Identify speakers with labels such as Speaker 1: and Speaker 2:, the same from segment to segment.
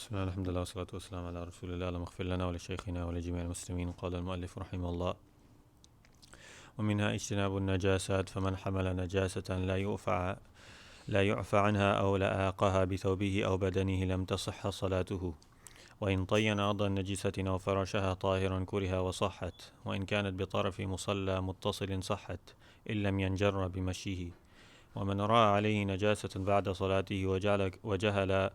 Speaker 1: بسم الله الحمد لله والصلاة والسلام على رسول الله. اللهم اغفر لنا ولشيخنا ولجميع المسلمين. قال المؤلف رحمه الله: ومنها اجتناب النجاسات، فمن حمل نجاسة لا يعفى عنها أو لآقها بثوبه أو بدنه لم تصح صلاته، وإن طين أرضا نجسة أو فرشها طاهرا كره وصحت، وإن كانت بطرف مصلى متصل صحت إن لم ينجر بمشيه. ومن رأى عليه نجاسة بعد صلاته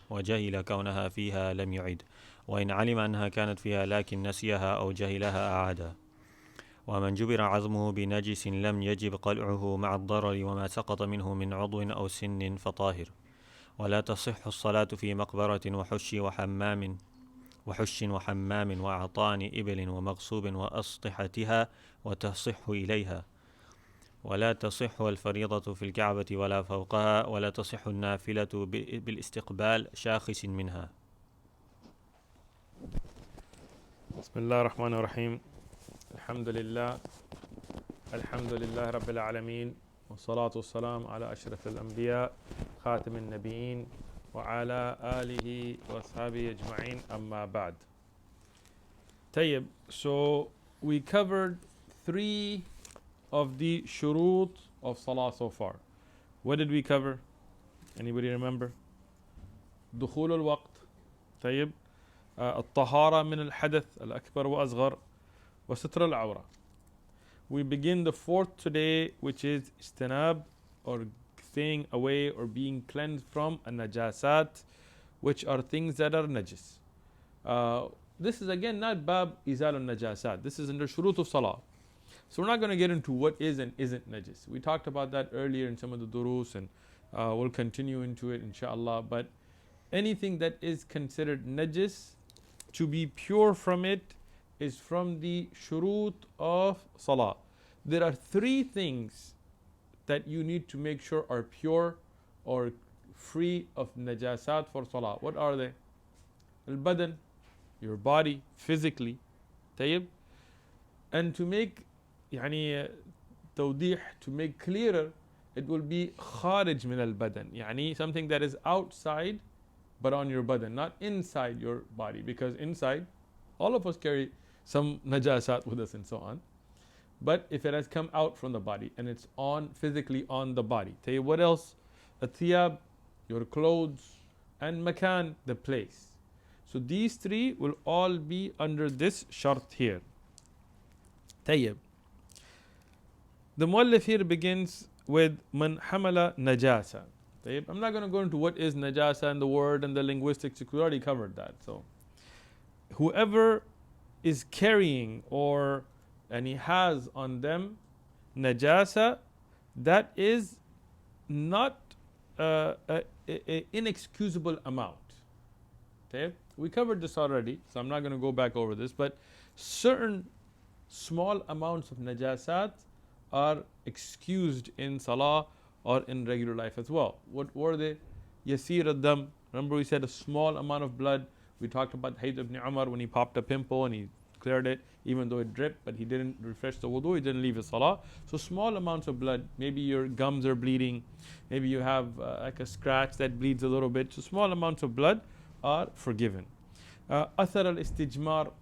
Speaker 1: وجهل كونها فيها لم يعد، وإن علم أنها كانت فيها لكن نسيها أو جهلها أعادها. ومن جبر عظمه بنجس لم يجب قلعه مع الضرر وما سقط منه من عضو أو سن فطاهر. ولا تصح الصلاة في مقبرة وحش وحمام وأعطان إبل ومغصوب وأسطحتها وتصح إليها. ولا تصح الفريضة في الكعبة ولا فوقها، ولا تصح النافلة بالاستقبال شاخص منها.
Speaker 2: بسم الله الرحمن الرحيم. الحمد لله رب العالمين، والصلاة والسلام على أشرف الأنبياء خاتم النبيين وعلى آله وأصحابه أجمعين، أما بعد. طيب, so we covered 3 of the shurut of Salah so far. What did we cover? Anybody remember? دخول الوقت. طيب, الطهارة من الحدث الأكبر وأصغر, وستر العورة. We begin the 4th today, which is istinab, or staying away or being cleansed from an-najasat, which are things that are najis. This is again not bab izal al-najasat. This is under shurut of salah. So we're not going to get into what is and isn't najis. We talked about that earlier in some of the durus, and we'll continue into it inshallah. But anything that is considered najis, to be pure from it, is from the shurut of salah. There are 3 things that you need to make sure are pure or free of najasat for salah. What are they? Al-badan, your body, physically. Tayyib. And to make توضيح, to make clearer, it will be kharij min al-badan, something that is outside but on your badan, not inside your body, because inside all of us carry some najasat with us and so on. But if it has come out from the body and it's physically on the body. Tell you what else? Athiyab, your clothes, and makan, the place. So these 3 will all be under this shart here. Tayyib. The muallif here begins with man hamala najasa. Tayyib. I'm not going to go into what is najasa and the word and the linguistics. We already covered that. So whoever is carrying and he has on them najasa, that is not an inexcusable amount. Okay? We covered this already, so I'm not going to go back over this, but certain small amounts of najasat are excused in salah or in regular life as well. What were they? Yasir ad-dam. Remember we said a small amount of blood. We talked about Hadith ibn Umar when he popped a pimple and he cleared it, even though it dripped, but he didn't refresh the wudu, he didn't leave his salah. So small amounts of blood, maybe your gums are bleeding, maybe you have like a scratch that bleeds a little bit. So small amounts of blood are forgiven. Athar al-istijmar,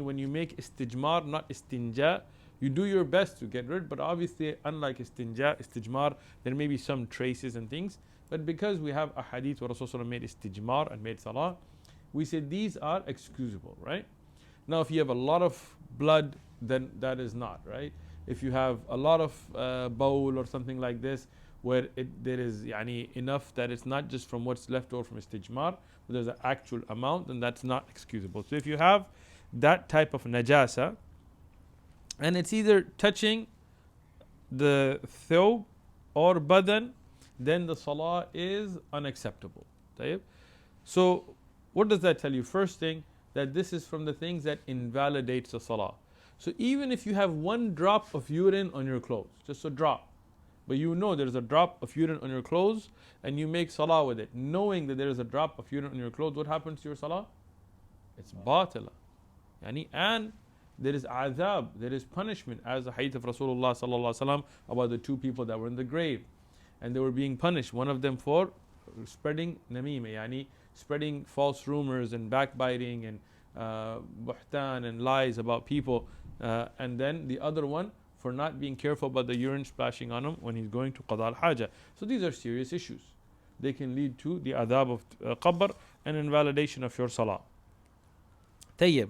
Speaker 2: when you make istijmar, not istinja, you do your best to get rid, but obviously unlike istijmar, there may be some traces and things. But because we have a hadith where Rasulullah made istijmar and made salah, we say these are excusable, right? Now if you have a lot of blood, then that is not, right? If you have a lot of bowl or something like this, where there is enough that it's not just from what's left over from istijmar, but there's an actual amount, then that's not excusable. So if you have that type of najasa, and it's either touching the thawb or badan, then the salah is unacceptable. So what does that tell you? First thing, that this is from the things that invalidates the salah. So even if you have 1 drop of urine on your clothes, just a drop, but there's a drop of urine on your clothes and you make salah with it, knowing that there is a drop of urine on your clothes, what happens to your salah? It's batila. And there is azab, there is punishment, as the hadith of Rasulullah sallallahu alaihi wasallam about the 2 people that were in the grave and they were being punished, one of them for spreading namima, yani spreading false rumors and backbiting and buhtan and lies about people. And then the other one for not being careful about the urine splashing on him when he's going to qada al-haja. So these are serious issues. They can lead to the adab of qabr and invalidation of your salah. Tayyib.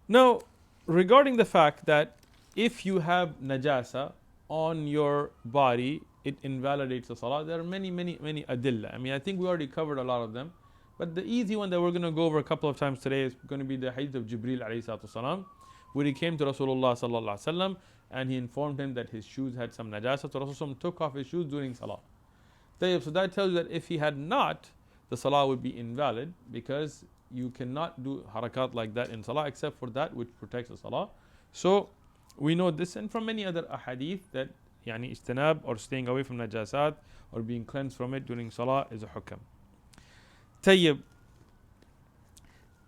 Speaker 2: Now, regarding the fact that if you have najasa on your body, it invalidates the salah, there are many adilla. I mean, I think we already covered a lot of them. But the easy one that we're going to go over a couple of times today is going to be the hadith of Jibreel alayhi salatu wasalam, where he came to Rasulullah sallallahu alaihi wasallam and he informed him that his shoes had some najasa. So Rasulullah took off his shoes during salah. So that tells you that if he had not, the salah would be invalid, because you cannot do harakat like that in salah except for that which protects the salah. So we know this, and from many other ahadith that yani istinab or staying away from najasat or being cleansed from it during salah is a hukam. Tayyib.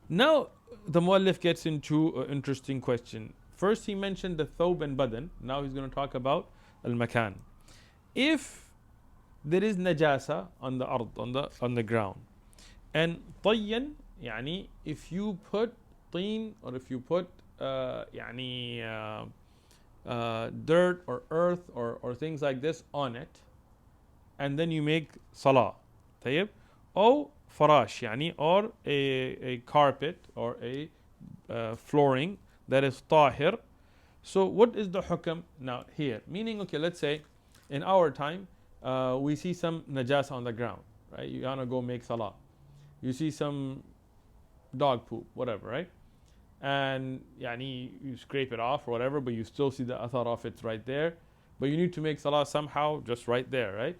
Speaker 2: Now the muallif gets into an interesting question. First he mentioned the thawb and badan. Now he's going to talk about al-makan. If there is najasa on the ard, on the ground, and tayyan, yani if you put teen or if you put dirt or earth or things like this on it, and then you make salah, tayyib, or farash, yani, or a carpet or a flooring that is tahir. So what is the hukam now here? Meaning, okay, let's say in our time we see some najasa on the ground, right? You want to go make salah. You see some dog poop, whatever, right? And yani, you scrape it off or whatever, but you still see the athar of it right there. But you need to make salah somehow just right there, right?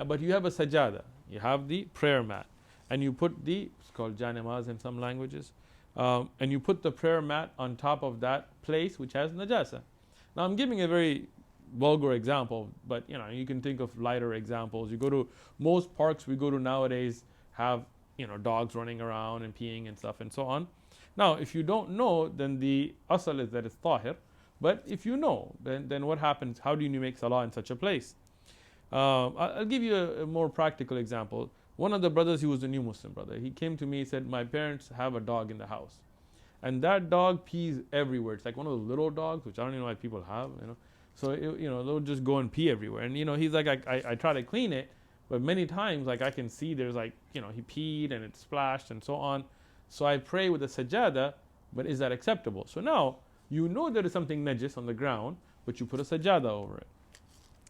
Speaker 2: But you have a sajada, you have the prayer mat, and you put it's called janamaz in some languages, and you put the prayer mat on top of that place which has najasa. Now I'm giving a very vulgar example, but you can think of lighter examples. You go to most parks we go to nowadays have dogs running around and peeing and stuff and so on. Now if you don't know, then the asal is that it's tahir. But if you know, then what happens? How do you make salah in such a place? I'll give you a more practical example. One of the brothers, he was a new Muslim brother. He came to me, he said, my parents have a dog in the house, and that dog pees everywhere. It's like one of those little dogs, which I don't even know why people have, So they'll just go and pee everywhere. And he's like, I try to clean it, but many times like I can see there's like he peed and it splashed and so on. So I pray with a sajada, but is that acceptable? So now there is something najis on the ground, but you put a sajada over it.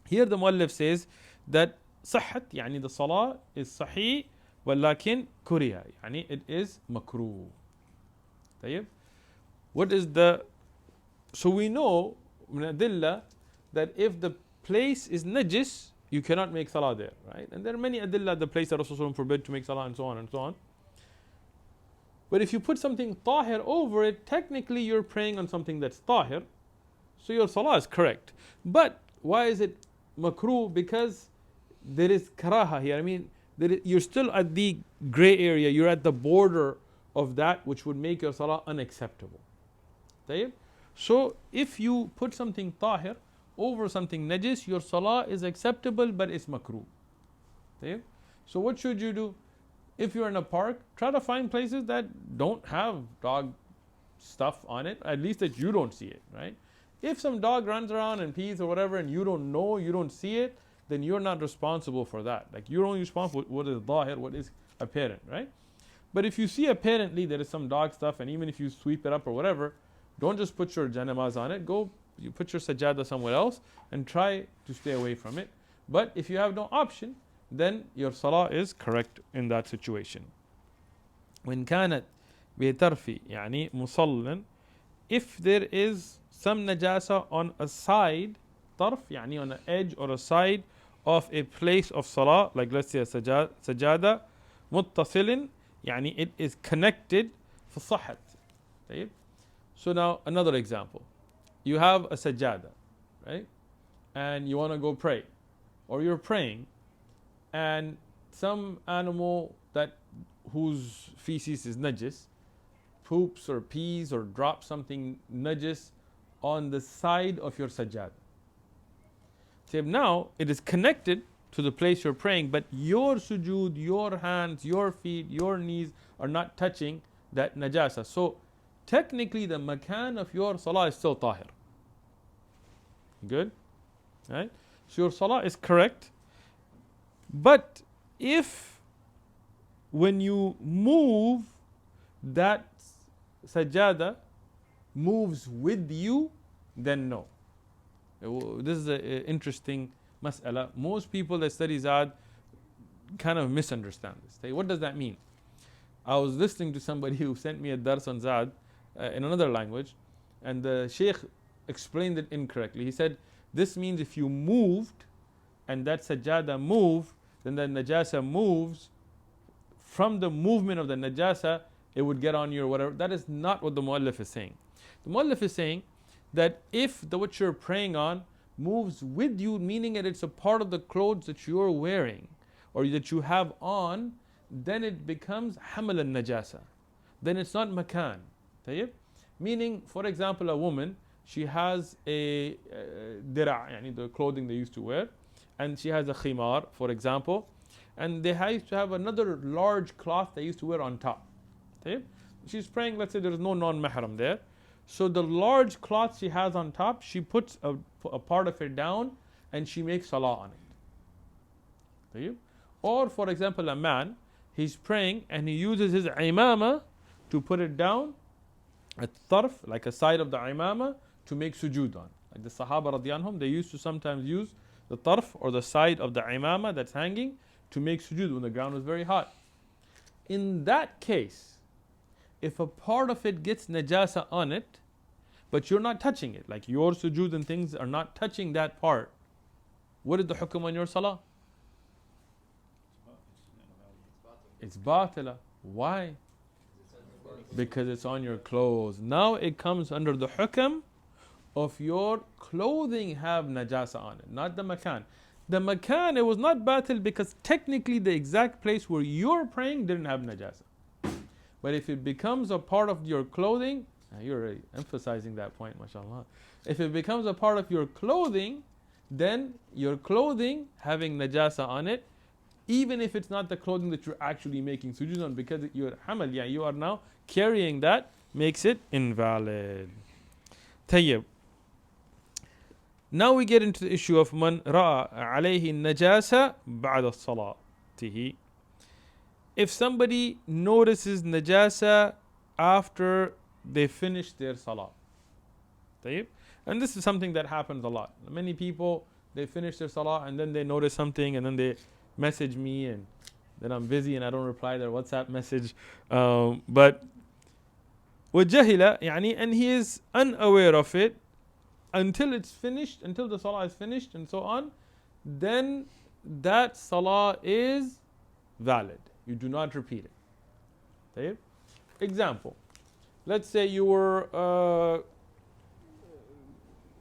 Speaker 2: Here the muallif says that صحت, يعني the salah is sahih, ولكن كره, يعني it is makruh. طيب. What is so we know من adilla that if the place is najis, you cannot make salah there, right? And there are many adilla, the place that Rasulullah forbid to make salah and so on and so on. But if you put something tahir over it, technically you're praying on something that's tahir, so your salah is correct. But why is it makruh? Because there is karaha here. I mean, you're still at the gray area. You're at the border of that which would make your salah unacceptable. طيب? So if you put something tahir over something najis, your salah is acceptable, but it's makruh. طيب? So what should you do? If you're in a park, try to find places that don't have dog stuff on it, at least that you don't see it, right? If some dog runs around and pees or whatever and you don't know, you don't see it, then you're not responsible for that. Like you're only responsible for what is zahir, what is apparent, right? But if you see apparently there is some dog stuff, and even if you sweep it up or whatever, don't just put your janamaz on it. You put your sajada somewhere else and try to stay away from it. But if you have no option, then your salah is correct in that situation. When كانت بطرف يعني مصلٍ, if there is some najasa on a side, طرف يعني on an edge or a side of a place of salah, like let's say a sajada, متصل يعني it is connected, فصحت. طيب. So now another example. You have a sajada, right? And you want to go pray, or you're praying, and some animal whose feces is najis poops or pees or drops something najis on the side of your sajada. So now it is connected to the place you're praying, but your sujood, your hands, your feet, your knees are not touching that najasa. So technically the makan of your salah is still tahir. Good? Right? So your salah is correct. But if when you move, that sajada moves with you, then no. This is an interesting mas'ala. Most people that study Zād kind of misunderstand this. What does that mean? I was listening to somebody who sent me a dars on Zād in another language, and the Sheikh explained it incorrectly. He said, this means if you moved and that sajada moved, then the najasa moves. From the movement of the najasa, it would get on you or whatever. That is not what the muallif is saying. The muallif is saying that if what you're praying on moves with you, meaning that it's a part of the clothes that you're wearing or that you have on, then it becomes hamal al-najasa. Then it's not makan. Meaning, for example, a woman, she has a dira', yani the clothing they used to wear, and she has a khimar, for example, and they used to have another large cloth they used to wear on top. She's praying, let's say there is no non-mahram there. So the large cloth she has on top, she puts a part of it down and she makes salah on it. Or for example, a man, he's praying and he uses his imama to put it down at tarf, like a side of the imama, to make sujood on. Like the Sahaba radiyallahu anhum, they used to sometimes use the tarf or the side of the imama that's hanging to make sujood when the ground was very hot. In that case, if a part of it gets najasa on it, but you're not touching it, like your sujood and things are not touching that part, what is the hukum on your salah? It's batila. Why? Because it's on your clothes. Now it comes under the hukum of your clothing have najasa on it, not the makan. The makan, it was not batil because technically the exact place where you're praying didn't have najasa. But if it becomes a part of your clothing, you're already emphasizing that point, mashallah. If it becomes a part of your clothing, then your clothing having najasa on it, even if it's not the clothing that you're actually making sujood on, because you're hamal, you are now carrying that, makes it invalid. Tayyib. Now we get into the issue of man ra'a alayhi najasa ba'da salatihi. If somebody notices najasa after they finish their salah. And this is something that happens a lot. Many people, they finish their salah and then they notice something and then they message me and then I'm busy and I don't reply their WhatsApp message. But وَجَهِلَ يعني, and he is unaware of it until it's finished, until the salah is finished and so on, then that salah is valid. You do not repeat it. Example, let's say you were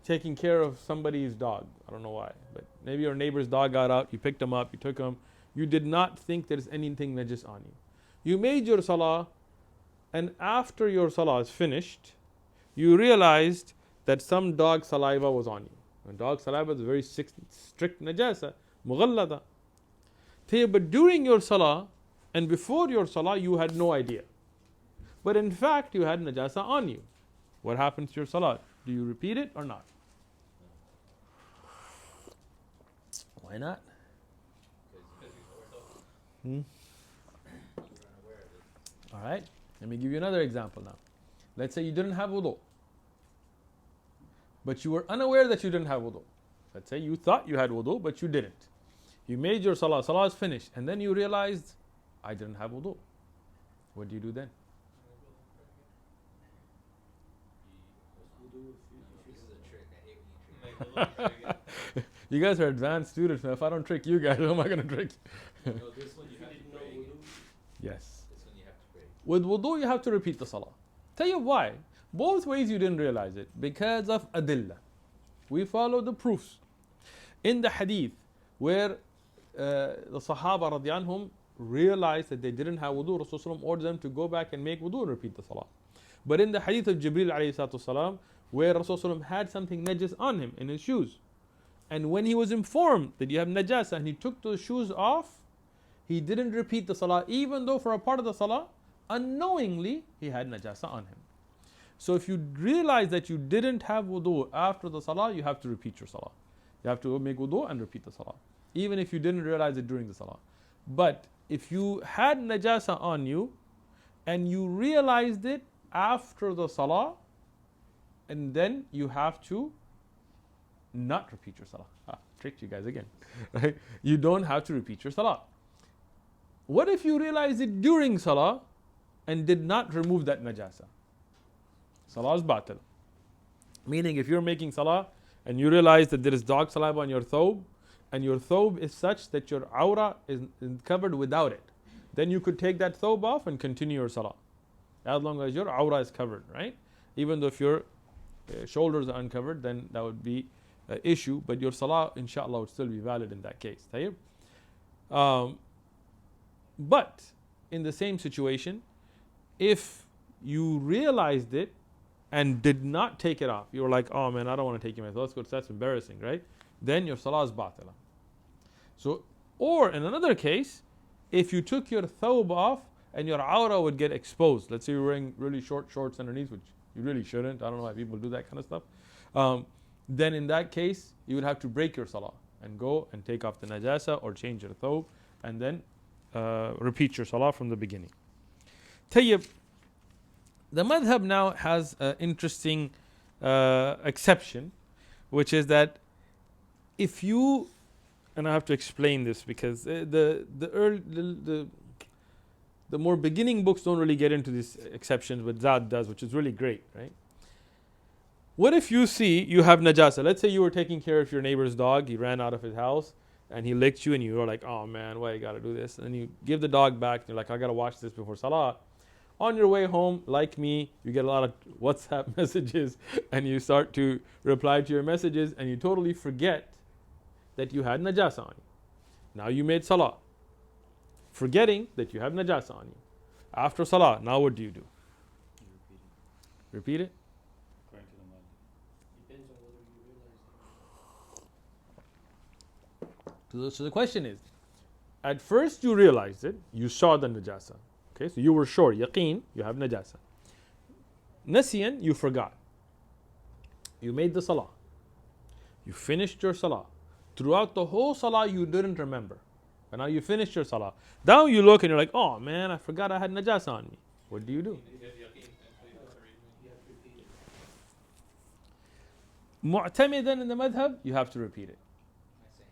Speaker 2: taking care of somebody's dog. I don't know why, but maybe your neighbor's dog got out, you picked him up, you took him. You did not think there's anything najis on you. You made your salah, and after your salah is finished, you realized that some dog saliva was on you. And dog saliva is a very strict najasa, mughallada. But during your salah and before your salah, you had no idea. But in fact, you had najasa on you. What happens to your salah? Do you repeat it or not? Why not? Alright, let me give you another example now. Let's say you didn't have wudu, but you were unaware that you didn't have wudu. Let's say you thought you had wudu, but you didn't. You made your salah, salah is finished, and then you realized, I didn't have wudu. What do you do then? You guys are advanced students, man. If I don't trick you guys, how am I going to trick you? Yes. With wudu, you have to repeat the salah. Tell you why. Both ways you didn't realize it. Because of adillah. We follow the proofs. In the hadith, where the Sahaba radiyallahu anhum realized that they didn't have wudu, Rasulullah ordered them to go back and make wudu and repeat the salah. But in the hadith of Jibreel alayhi salatu wasalam, where Rasulullah had something najis on him in his shoes, And when he was informed that you have najasa and he took those shoes off, he didn't repeat the salah, even though for a part of the salah, unknowingly he had najasa on him. So if you realize that you didn't have wudu after the salah, you have to repeat your salah. You have to make wudu and repeat the salah, even if you didn't realize it during the salah. But if you had najasa on you and you realized it after the salah, and then you have to not repeat your salah. Tricked you guys again. Right? You don't have to repeat your salah. What if you realized it during salah and did not remove that najasa? Salah is batil. Meaning if you're making salah and you realize that there is dog saliva on your thobe, and your thobe is such that your aura is covered without it, then you could take that thobe off and continue your salah, as long as your aura is covered, right? Even though if your shoulders are uncovered, then that would be an issue, but your salah inshallah would still be valid in that case. But in the same situation, if you realized it and did not take it off, you were like, oh man, I don't want to take it off, that's embarrassing, right? Then your salah is batila. So, or in another case, if you took your thawb off and your aura would get exposed, let's say you're wearing really short shorts underneath, which you really shouldn't, I don't know why people do that kind of stuff, then in that case, you would have to break your salah and go and take off the najasa or change your thawb and then repeat your salah from the beginning. Tayyib, the madhab now has an interesting exception, which is that if you, and I have to explain this because the more beginning books don't really get into these exceptions, but Zād does, which is really great, right? What if you see you have najasa? Let's say you were taking care of your neighbor's dog, he ran out of his house and he licked you and you were like, oh man, why you gotta do this? And you give the dog back and you're like, I gotta wash this before salah. On your way home, like me, you get a lot of WhatsApp messages and you start to reply to your messages and you totally forget that you had najasa on you. Now you made salah, forgetting that you have najasa on you. After salah, now what do? Repeat it?
Speaker 3: According to the madhab. Depends on whether you realize it.
Speaker 2: So the question is, at first you realized it, you saw the najasa. Okay, so you were sure, yaqeen, you have najasa. Nasiyan, you forgot. You made the salah. You finished your salah. Throughout the whole salah, you didn't remember. And now you finished your salah. Now you look and you're like, oh man, I forgot I had najasa on me. What do?
Speaker 3: You have yaqeen, so you have to repeat it.
Speaker 2: Mu'tamidan in the madhab, you have to repeat it.
Speaker 3: I say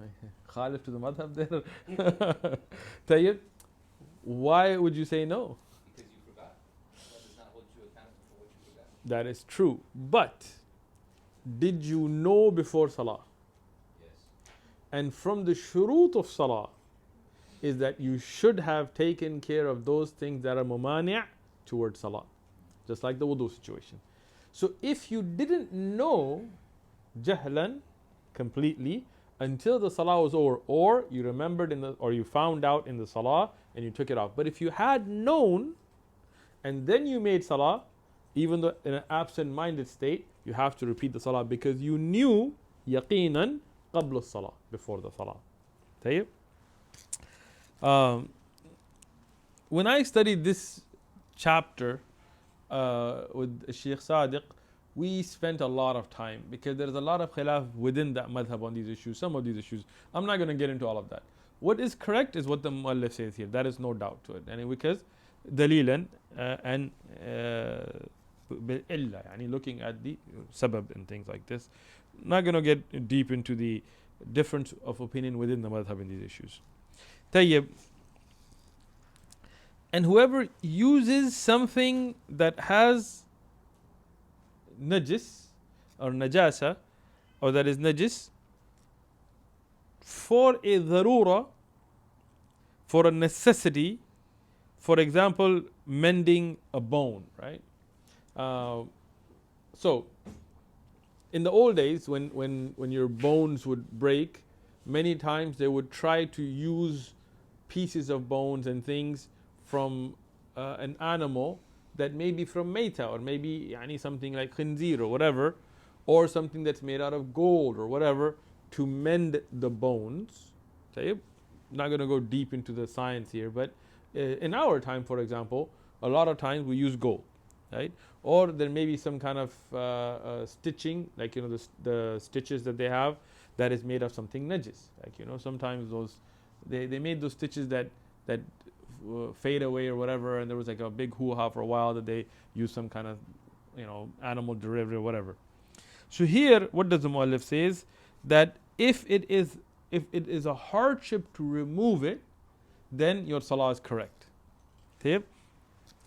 Speaker 3: no.
Speaker 2: Khalif to the madhab there. Tayyib, why would you say no?
Speaker 3: Because you forgot. That does not hold you accountable for what you forgot.
Speaker 2: That is true. But did you know before salah?
Speaker 3: Yes.
Speaker 2: And from the shurut of salah is that you should have taken care of those things that are mumani' towards salah. Just like the wudu situation. So if you didn't know jahlan completely until the salah was over, or you remembered or you found out in the salah and you took it off. But if you had known and then you made salah, even though in an absent-minded state, you have to repeat the salah because you knew yaqinan qabla salah, before the salah. Tayyib? When I studied this chapter with Sheikh Sadiq, we spent a lot of time because there's a lot of khilaf within that madhab on these issues, some of these issues. I'm not going to get into all of that. What is correct is what the muallif says here. There is no doubt to it. And because dalilan and illa, looking at the sabab and things like this. Not going to get deep into the difference of opinion within the madhab in these issues. Tayyib. And whoever uses something that has najis or najasa, or that is najis, for a dharura, for a necessity, for example, mending a bone, right? So, in the old days, when your bones would break, many times they would try to use pieces of bones and things from an animal that may be from Mayta, or maybe something like khinzir or whatever, or something that's made out of gold or whatever to mend the bones. طيب. Not going to go deep into the science here, but in our time, for example, a lot of times we use gold, right? Or there may be some kind of stitching, like the stitches that they have that is made of something najis. Like sometimes those they made those stitches that fade away or whatever, and there was like a big hoo-ha for a while that they use some kind of animal derivative or whatever. So here, what does the muallif says? That if it is a hardship to remove it, then your salah is correct. The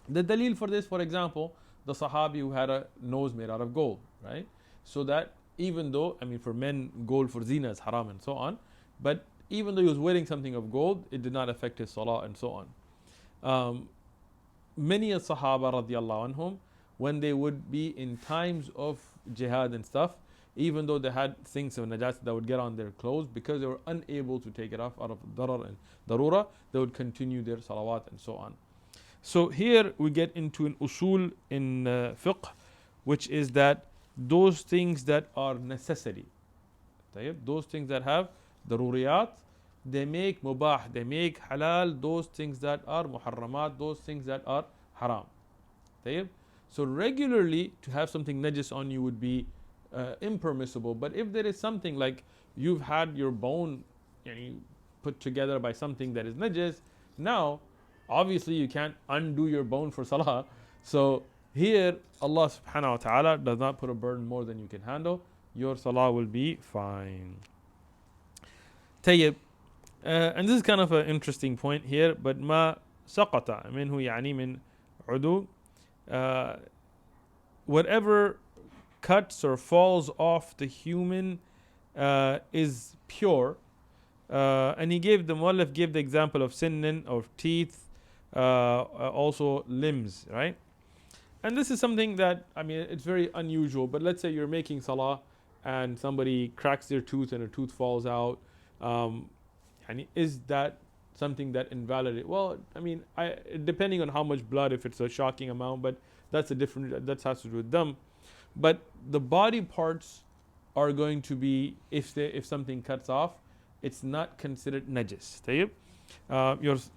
Speaker 2: dalil for this, for example, the sahabi who had a nose made out of gold, right? So that even though, for men, gold for zina is haram and so on, but even though he was wearing something of gold, it did not affect his salah and so on. Many a sahaba radiallahu anhum, when they would be in times of jihad and stuff, even though they had things of najasa that would get on their clothes, because they were unable to take it off out of darar and darura, they would continue their salawat and so on. So here we get into an usul in fiqh, which is that those things that are necessity, those things that have daruriyat, they make mubah, they make halal, those things that are muharramat, those things that are haram. So regularly to have something najis on you would be impermissible. But if there is something like you've had your bone put together by something that is najis, now obviously you can't undo your bone for salah. So here Allah subhanahu wa ta'ala does not put a burden more than you can handle. Your salah will be fine. طيب. And this is kind of an interesting point here, but ما سقط منه يعني من عدو, whatever cuts or falls off the human is pure. And the muallif gave the example of sinnin, of teeth, also limbs, right? And this is something that, it's very unusual, but let's say you're making salah and somebody cracks their tooth and a tooth falls out. And is that something that invalidates? Well, depending on how much blood, if it's a shocking amount, but that has to do with them. But the body parts are going to be, if something cuts off, it's not considered najis.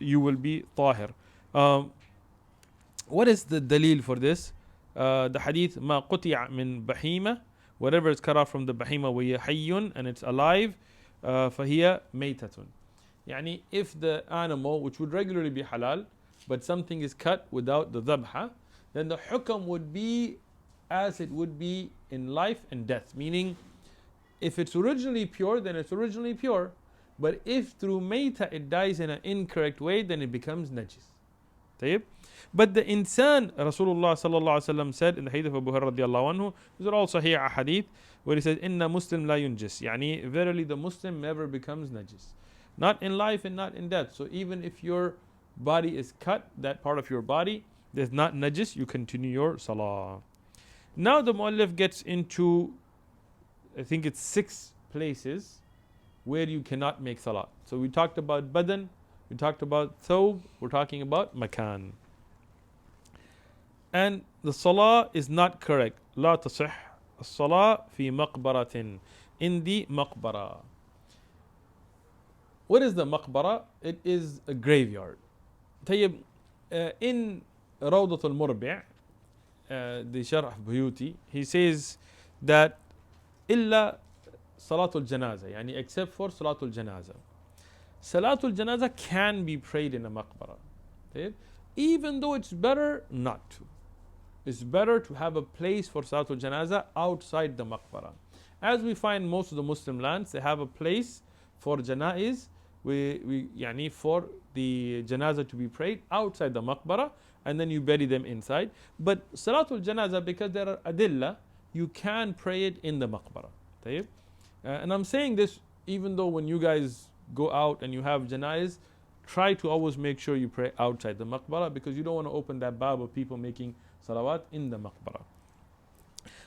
Speaker 2: You will be tahir. What is the dalil for this? The hadith, ما قطع من بهيمة, whatever is cut off from the bahima, وهي حي, and it's alive, فهي ميتة. If the animal, which would regularly be halal, but something is cut without the dhabha, then the hukam would be as it would be in life and death. Meaning, if it's originally pure, then it's originally pure. But if through mayta it dies in an incorrect way, then it becomes najis. But the insan, Rasulullah sallallahu alaihi wasallam said in the hadith of Abu Hurairah radiallahu anhu, these are all sahih hadith, where he says, "Inna Muslim la yunjis." Verily the Muslim never becomes najis. Not in life and not in death. So even if your body is cut, that part of your body, there's not najis, you continue your salah. Now the muallif gets into, I think it's 6 places where you cannot make salah. So we talked about badan, we talked about thawb, we're talking about makan. And the salah is not correct. لا تصح الصلاة في مقبرة, in the maqbara. What is the maqbara? It is a graveyard. In Rawdat al Murbi', the Sharh Buyuti, he says that إلا Salatul Janaza, except for Salatul Janaza. Salatul Janaza can be prayed in a maqbara, even though it's better not to. It's better to have a place for Salatul Janaza outside the maqbara. As we find most of the Muslim lands, they have a place for janaiz, for the janaza to be prayed outside the maqbara, and then you bury them inside. But Salatul Janaza, because there are adillah, you can pray it in the maqbara. And I'm saying this even though when you guys go out and you have janaiz, try to always make sure you pray outside the maqbara, because you don't want to open that bab of people making salawat in the maqbara.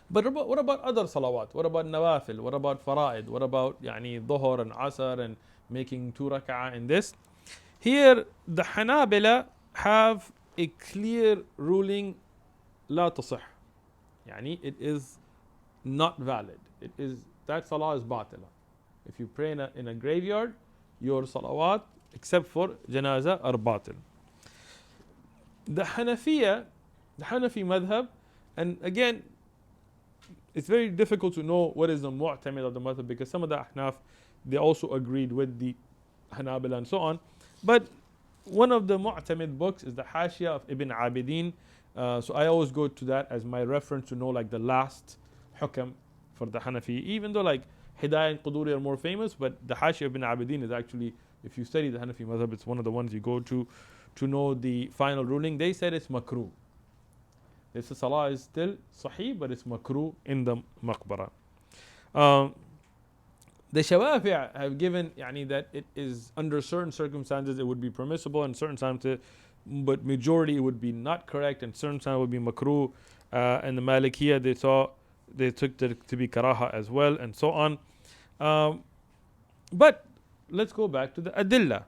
Speaker 2: But what about other salawat? What about nawafil? What about fara'id? What about dhuhr and asr and making 2 rak'ah in this? Here the Hanabila have a clear ruling, la tasih. It is not valid. That salah is batila. If you pray in a graveyard, your salawat, except for janazah, are batil. The Hanafi madhab, and again, it's very difficult to know what is the mu'tamid of the madhab, because some of the Ahnaf, they also agreed with the Hanabila and so on. But one of the mu'tamid books is the Hashia of Ibn Abidin. So I always go to that as my reference to know like the last hukam for the Hanafi, even though like Hidayah and Quduri are more famous, but the Hashia of Ibn Abidin is actually, if you study the Hanafi madhab, it's one of the ones you go to know the final ruling. They said it's makruh. This salah is still sahih, but it's makruh in the maqbara. The Shawafi' have given that it is under certain circumstances it would be permissible, and certain times but majority it would be not correct, and certain times it would be makruh. And the Malikiyah, they took it to be karaha as well, and so on. But let's go back to the adillah.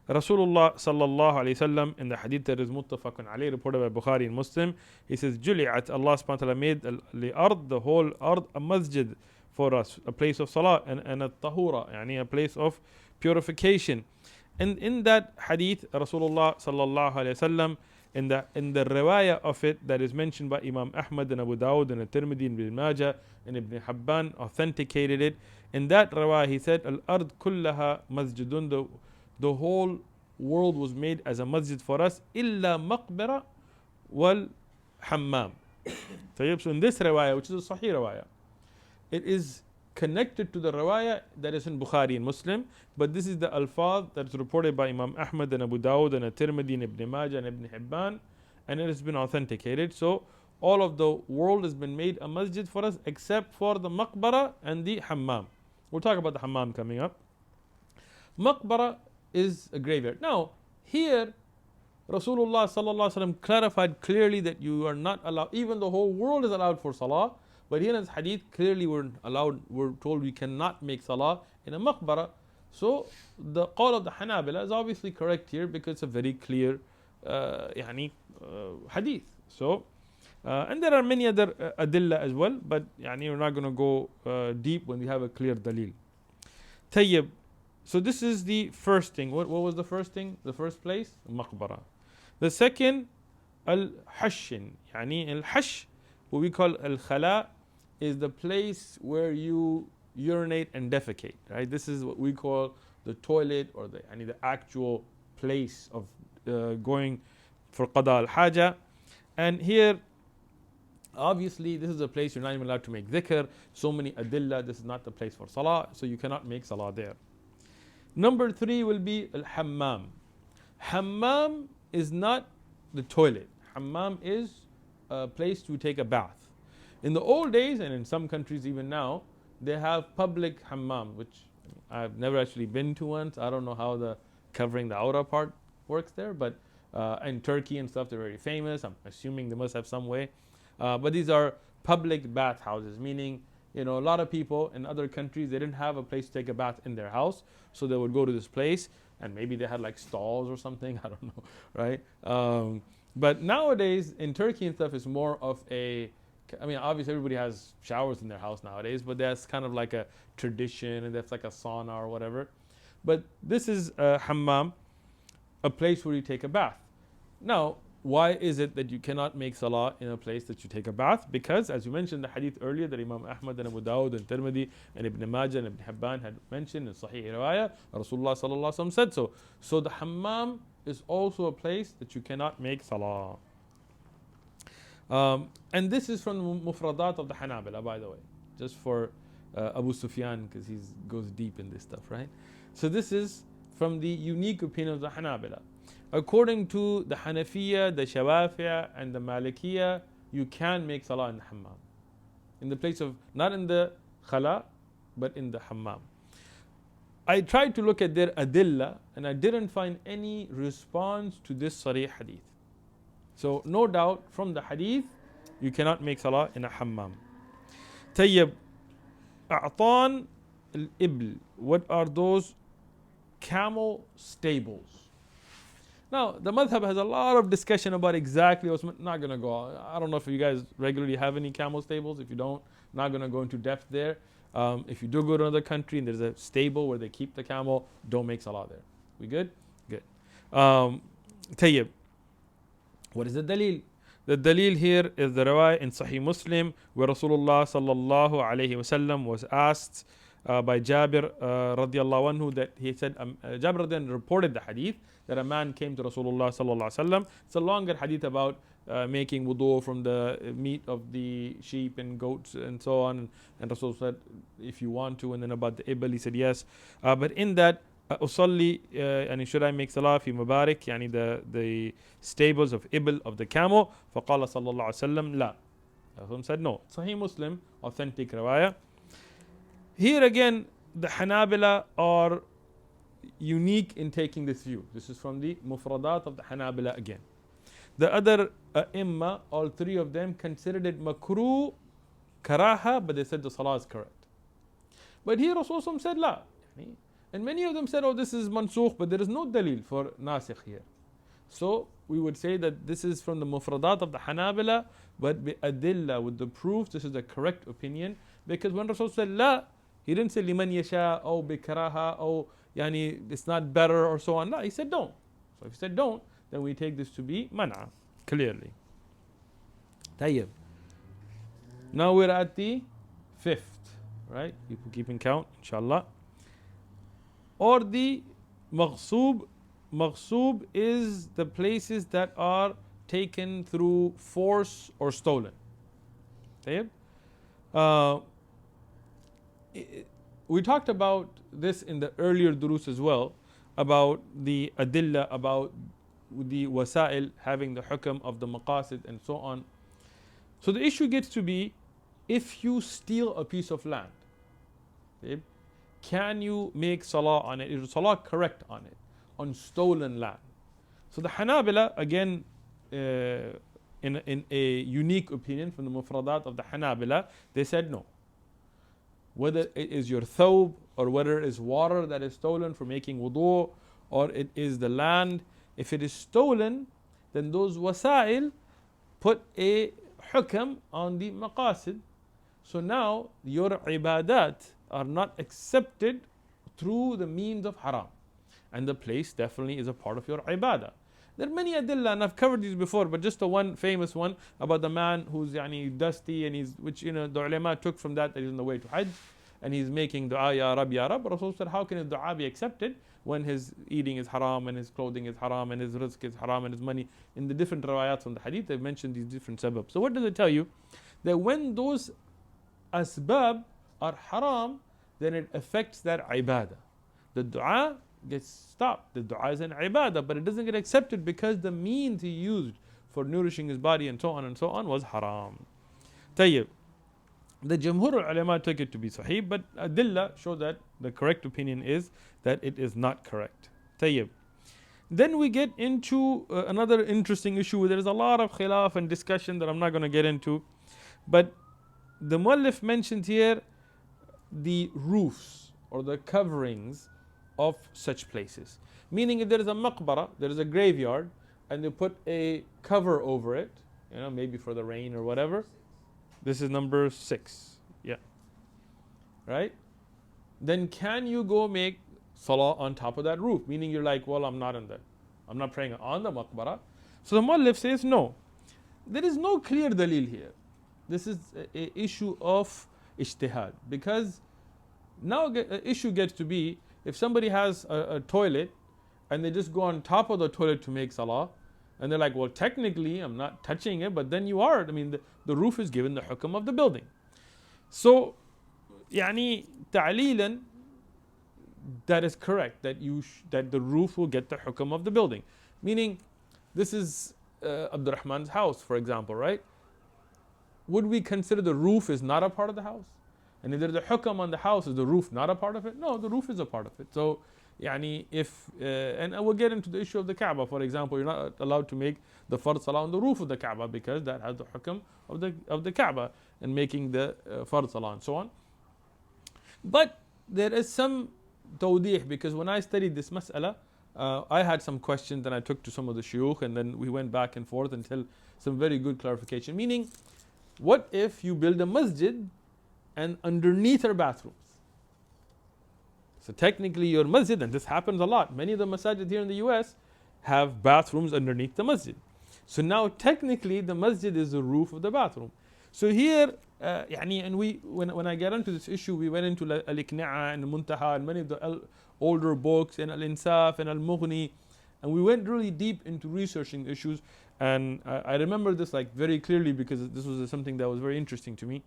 Speaker 2: Rasulullah sallallahu alayhi wasallam, in the hadith that is muttafaqun alayhi, reported by Bukhari and Muslim, he says, Juli'at, Allah subhanahu wa ta'ala made the whole ard, a masjid for us, a place of salah, and a tahura, a place of purification. And in that hadith, Rasulullah sallallahu alayhi wasallam, in the riwayah of it that is mentioned by Imam Ahmad and Abu Dawud and At-Tirmidhi and Ibn Majah and Ibn Hibban, authenticated it. In that riwayah he said, Al-ard kullaha masjidun, the whole world was made as a masjid for us, illa maqbara wal hammam. So in this riwayah, which is a sahih riwayah, it is connected to the riwayah that is in Bukhari and Muslim, but this is the alfaz that is reported by Imam Ahmad and Abu Dawud and At-Tirmidhi and Ibn Majah and Ibn Hibban, and it has been authenticated. So all of the world has been made a masjid for us except for the maqbara and the hammam. We'll talk about the hammam coming up. Maqbara is a graveyard. Now, here Rasulullah sallallahu alaihi wasallam clarified clearly that you are not allowed, even the whole world is allowed for salah, but here in this hadith clearly we're told we cannot make salah in a maqbara. So the qawl of the Hanabila is obviously correct here, because it's a very clear hadith. So and there are many other adillah as well, but we're not going to go deep when we have a clear dalil. Tayyib. So this is the first thing. What was the first thing? The first place? Maqbara. The second, al-hashin. Al-hash, what we call al-khala, is the place where you urinate and defecate. Right? This is what we call the toilet, or the actual place of going for qada al-haja. And here, obviously, this is a place you're not even allowed to make dhikr. So many adillah, this is not the place for salah, so you cannot make salah there. Number 3 will be al-hammam. Hammam is not the toilet. Hammam is a place to take a bath. In the old days, and in some countries even now, they have public hammam, which I've never actually been to once. I don't know how the covering the outer part works there, but in Turkey and stuff, they're very famous. I'm assuming they must have some way. But these are public bathhouses, meaning a lot of people in other countries, they didn't have a place to take a bath in their house, so they would go to this place, and maybe they had like stalls or something, I don't know, right? But nowadays in Turkey and stuff, it's more of obviously everybody has showers in their house nowadays, but that's kind of like a tradition, and that's like a sauna or whatever. But this is a hammam, a place where you take a bath. Now, why is it that you cannot make salah in a place that you take a bath? Because, as you mentioned the hadith earlier that Imam Ahmad and Abu Dawud and Tirmidhi and Ibn Majah and Ibn Hibban had mentioned in Sahih Riwayah, Rasulullah sallallahu alaihi wasallam said so. So the hammam is also a place that you cannot make salah. And this is from the mufradat of the Hanabila, by the way, just for Abu Sufyan, because he goes deep in this stuff, right? So this is from the unique opinion of the Hanabila. According to the Hanafiya, the Shawafiya, and the Malikiyya, you can make salah in the hammam. In the place of, not in the khala, but in the hammam. I tried to look at their adillah, and I didn't find any response to this sarih hadith. So no doubt from the hadith, you cannot make salah in a hammam. Tayyib, a'tan al-ibl. What are those? Camel stables. Now, the madhab has a lot of discussion about exactly what's not going to go on. I don't know if you guys regularly have any camel stables. If you don't, Not going to go into depth there. If you do go to another country and there's a stable where they keep the camel, don't make salah there. We good? Good. Tayyib. What is the dalil? The dalil here is the riwayah in Sahih Muslim where Rasulullah sallallahu alayhi wasallam was asked by Jabir radiallahu anhu that he said, Jabir then reported the hadith that a man came to Rasulullah sallallahu alayhi wasallam. It's a longer hadith about making wudu from the meat of the sheep and goats and so on. And Rasul said, if you want to. And then about the ibl, he said yes. But in that, usalli, and should I make salah fi mubarak, yani the stables of ibl of the camel? فقال صلى الله عليه وسلم لا. Rasul said no. Sahih Muslim, authentic riwayah. Here again, the Hanabila are unique in taking this view. This is from the mufradat of the Hanabila again. The other Imma, all three of them considered it makruh, karaha, but they said the salah is correct. But here Rasulullah said la. And many of them said, oh, this is mansukh, but there is no dalil for nasikh here. So we would say that this is from the mufradat of the Hanabila, but bi adilla, with the proof, this is the correct opinion. Because when Rasul said la, he didn't say liman yasha, or bi karaha, or yani it's not better, or so on. La, he said don't. So if he said don't, then we take this to be mana, clearly. Tayyib. Now we're at the fifth, right? People keeping count, inshallah. Or the maghsoob. Maghsoob is the places that are taken through force or stolen. Tayyib. We talked about this in the earlier durus as well, about the adilla, about the wasa'il having the hukm of the maqasid and so on. So the issue gets to be, if you steal a piece of land, okay, can you make salah on it? Is salah correct on it, on stolen land? So the Hanabila, again, in a unique opinion from the mufradat of the Hanabila, they said no. Whether it is your thawb, or whether it is water that is stolen for making wudu, or it is the land, if it is stolen, then those wasa'il put a hukm on the maqasid. So now your ibadat are not accepted through the means of haram. And the place definitely is a part of your ibadah. There are many adillah, and I've covered these before, but just the one famous one about the man who's dusty, and which the ulama took from that he's on the way to Hajj, and he's making dua, Ya Rab, Ya Rab. Rasul said, how can his dua be accepted when his eating is haram, and his clothing is haram, and his rizq is haram, and his money? In the different riwayats from the hadith, they've mentioned these different sabab. So what does it tell you? That when those asbab are haram, then it affects that ibadah. The dua gets stopped. The dua is an ibadah, but it doesn't get accepted because the means he used for nourishing his body and so on was haram. Tayyib. The Jumhur ulama took it to be sahih, but adillah show that the correct opinion is that it is not correct. Tayyib. Then we get into another interesting issue. There is a lot of khilaf and discussion that I'm not going to get into, but the muallif mentioned here the roofs or the coverings of such places. Meaning, if there is a maqbara, there is a graveyard, and they put a cover over it, maybe for the rain or whatever. This is number 6. Yeah. Right? Then can you go make salah on top of that roof? Meaning you're like, well, I'm not praying on the maqbara. So the muallif says no. There is no clear dalil here. This is an issue of ijtihad. Because now the issue gets to be, if somebody has a toilet and they just go on top of the toilet to make salah, and they're like, well, technically I'm not touching it, but then you are. The roof is given the hukm of the building. So, ta'lilan, that is correct, that that the roof will get the hukm of the building. Meaning, this is Abdurrahman's house, for example, right? Would we consider the roof is not a part of the house? And if there's a hukam on the house, is the roof not a part of it? No, the roof is a part of it. So, if and we'll get into the issue of the Kaaba, for example, you're not allowed to make the fard salah on the roof of the Kaaba because that has the hukam of the Kaaba and making the fard salah and so on. But there is some tawdih, because when I studied this mas'ala, I had some questions and I took to some of the shuyukh, and then we went back and forth until some very good clarification. Meaning, what if you build a masjid and underneath are bathrooms. So technically your masjid, and this happens a lot, many of the masajid here in the US have bathrooms underneath the masjid. So now technically the masjid is the roof of the bathroom. So here, and when I get into this issue, we went into Al-Iqna'a and Al-Muntaha and many of the older books and Al-Insaf and Al-Mughni, and we went really deep into researching issues. And I remember this like very clearly because this was something that was very interesting to me.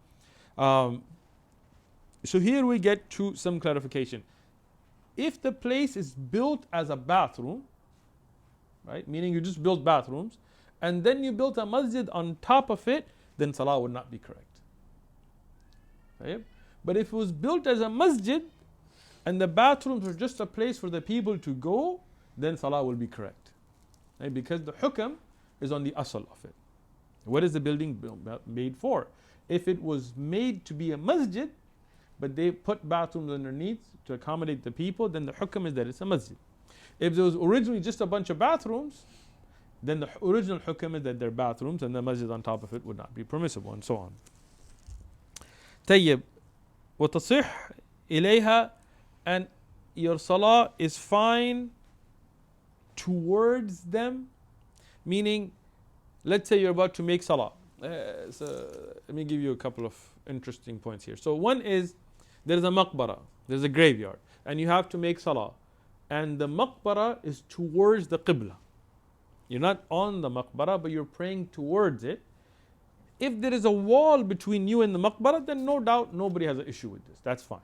Speaker 2: So here we get to some clarification. If the place is built as a bathroom, right, meaning you just built bathrooms, and then you built a masjid on top of it, then salah would not be correct. Right? But if it was built as a masjid, and the bathrooms were just a place for the people to go, then salah will be correct. Right? Because the hukam is on the asl of it. What is the building made for? If it was made to be a masjid, but they put bathrooms underneath to accommodate the people, then the hukam is that it's a masjid. If there was originally just a bunch of bathrooms, then the original hukam is that they're bathrooms and the masjid on top of it would not be permissible, and so on. طيب وتصح إليها, and your salah is fine towards them, meaning let's say you're about to make salah. So let me give you a couple of interesting points here. So one is there's a maqbara, there's a graveyard, and you have to make salah, and the maqbara is towards the qibla. You're not on the maqbara, but you're praying towards it. If there is a wall between you and the maqbara, then no doubt nobody has an issue with this. That's fine.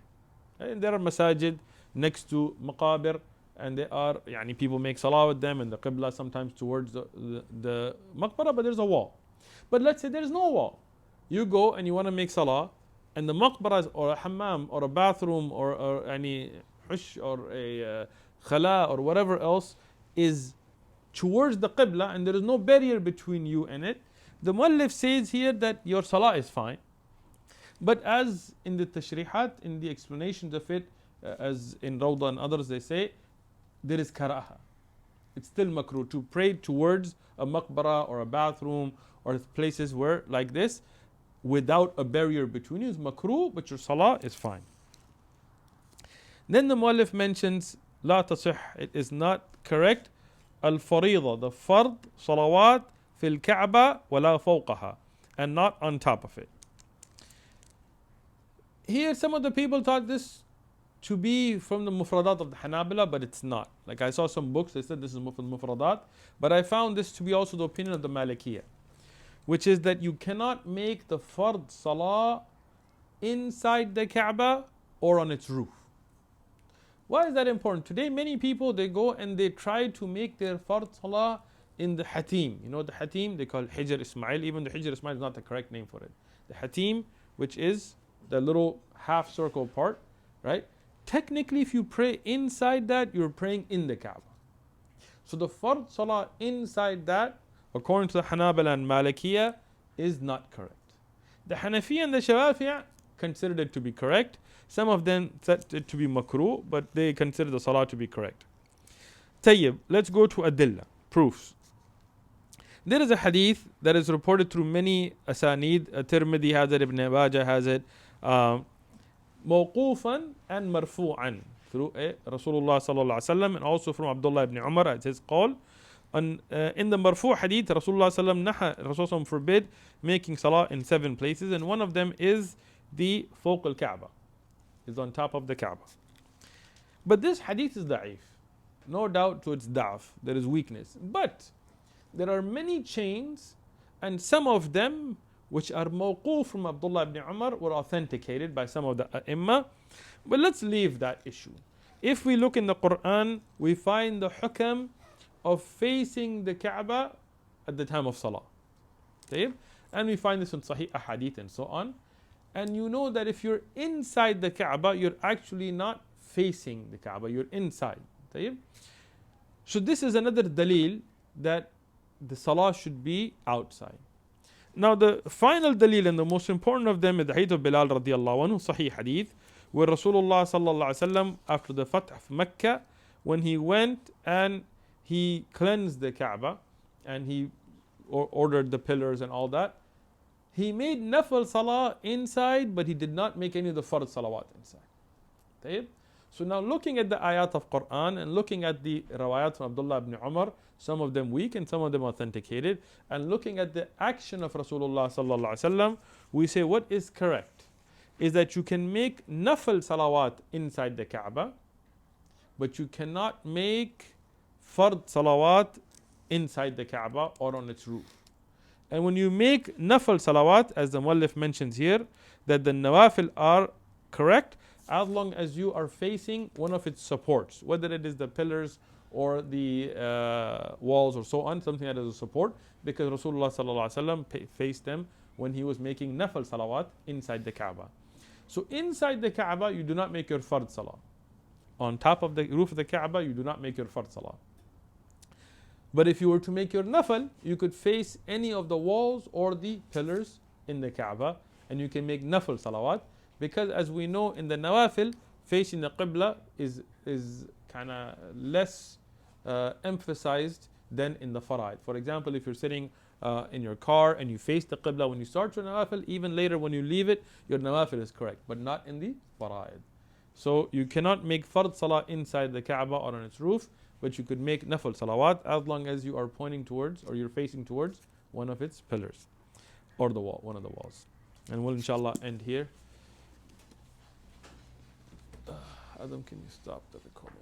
Speaker 2: And there are masajid next to maqabir, and they are, people make salah with them, and the qibla sometimes towards the maqbara, but there's a wall. But let's say there's no wall. You go and you want to make salah, and the maqbara or a hammam or a bathroom or any hush or a khala or whatever else is towards the qibla, and there is no barrier between you and it. The muallif says here that your salah is fine. But as in the tashrihat, in the explanations of it, as in Rawda and others, they say there is karaha. It's still makruh to pray towards a maqbara or a bathroom or places where like this without a barrier between you is makruh, but your salah is fine. Then the muallif mentions la tasih, it is not correct, al-farida, the fard salawat fil Kaaba wala fawqaha, and not on top of it. Here some of the people thought this to be from the mufradat of the Hanabila, but it's not. Like I saw some books, they said this is from mufradat, but I found this to be also the opinion of the Malikiyah, which is that you cannot make the fard salah inside the Kaaba or on its roof. Why is that important? Today many people, they go and they try to make their fard salah in the hatim. You know the hatim, they call Hijr Ismail. Even the Hijr Ismail is not the correct name for it. The hatim, which is the little half circle part, right? Technically, if you pray inside that, you're praying in the Kaaba. So the fard salah inside that, according to the Hanabila and Malikiya, is not correct. The Hanafiya and the Shafi'iyya considered it to be correct. Some of them said it to be makruh, but they consider the salah to be correct. Tayyib, let's go to adilla, proofs. There is a hadith that is reported through many asanid. Tirmidhi has it, Ibn Majah has it, mawqufan and marfu'an through Rasulullah sallallahu alaihi wasallam, and also from Abdullah ibn Umar at his call. And in the marfu' hadith, Rasulullah sallallahu forbid making salah in 7 places, and one of them is the fawq al-Kaaba, is on top of the Kaaba. But this hadith is da'if, no doubt to its da'af, there is weakness. But there are many chains, and some of them which are mawquf from Abdullah ibn Umar were authenticated by some of the ai But let's leave that issue. If we look in the Quran, we find the hukam of facing the Kaaba at the time of Salah. And we find this in Sahih Ahadith and so on. And you know that if you're inside the Kaaba, you're actually not facing the Kaaba, you're inside. So this is another dalil that the Salah should be outside. Now the final dalil and the most important of them is the hadith of Bilal radiallahu anhu, Sahih Hadith, where Rasulullah sallallahu alaihi wasallam, after the Fath of Mecca, when he went and he cleansed the Kaaba and he ordered the pillars and all that, He made nafil salah inside, but he did not make any of the fard salawat inside. طيب? So now looking at the ayat of Quran and looking at the rawayat from Abdullah ibn Umar, some of them weak and some of them authenticated, and looking at the action of Rasulullah sallallahu alaihi wasallam, we say what is correct is that you can make nafil salawat inside the Kaaba, but you cannot make fard salawat inside the Kaaba or on its roof. And when you make nafil salawat, as the muallif mentions here, that the nawafil are correct as long as you are facing one of its supports, whether it is the pillars or the walls or so on, something that is a support, because Rasulullah sallallahu alaihi wasallam faced them when he was making nafil salawat inside the Kaaba. So inside the Kaaba, you do not make your fard salah. On top of the roof of the Kaaba, you do not make your fard salah. But if you were to make your nafil, you could face any of the walls or the pillars in the Kaaba, and you can make nafil salawat. Because as we know in the nawafil, facing the qibla is kind of less emphasized than in the fara'id. For example, if you're sitting in your car and you face the qibla when you start your nawafil, even later when you leave it, your nawafil is correct, but not in the fara'id. So you cannot make fard salah inside the Kaaba or on its roof, but you could make nafil salawat as long as you are pointing towards or you're facing towards one of its pillars or the wall, one of the walls. And we'll inshallah end here. Adam, can you stop the recording?